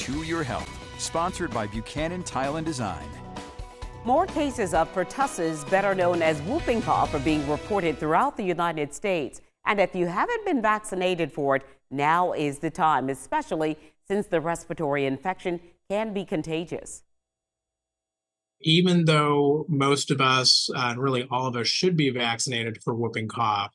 To Your Health, sponsored by Buchanan Tile and Design. More cases of pertussis, better known as whooping cough, are being reported throughout the United States. And if you haven't been vaccinated for it, now is the time, especially since the respiratory infection can be contagious. Even though most of us, and really all of us, should be vaccinated for whooping cough,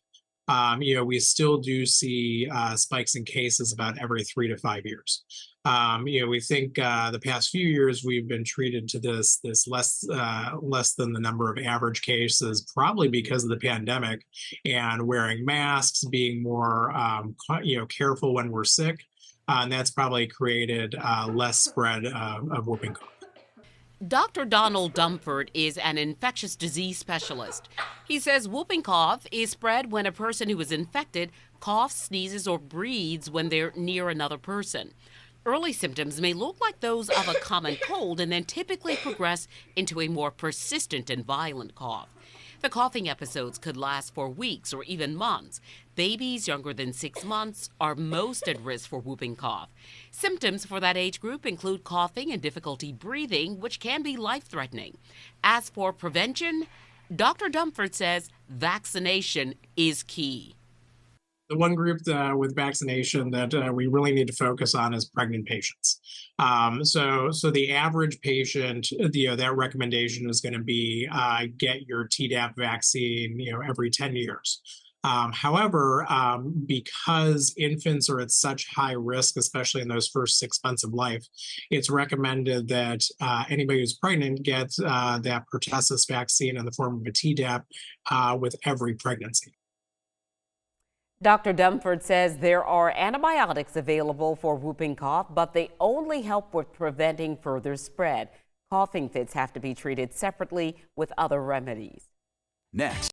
we still do see spikes in cases about every 3 to 5 years. We think the past few years we've been treated to this less than the number of average cases, probably because of the pandemic and wearing masks, being more careful when we're sick, and that's probably created less spread of whooping cough. Dr. Donald Dumford is an infectious disease specialist. He says whooping cough is spread when a person who is infected coughs, sneezes, or breathes when they're near another person. Early symptoms may look like those of a common cold and then typically progress into a more persistent and violent cough. The coughing episodes could last for weeks or even months. Babies younger than 6 months are most at risk for whooping cough. Symptoms for that age group include coughing and difficulty breathing, which can be life-threatening. As for prevention, Dr. Dumford says vaccination is key. The one group with vaccination that we really need to focus on is pregnant patients. So the average patient, that recommendation is going to be get your Tdap vaccine, every 10 years. However, because infants are at such high risk, especially in those first 6 months of life, it's recommended that anybody who's pregnant gets that pertussis vaccine in the form of a Tdap with every pregnancy. Dr. Dumford says there are antibiotics available for whooping cough, but they only help with preventing further spread. Coughing fits have to be treated separately with other remedies. Next.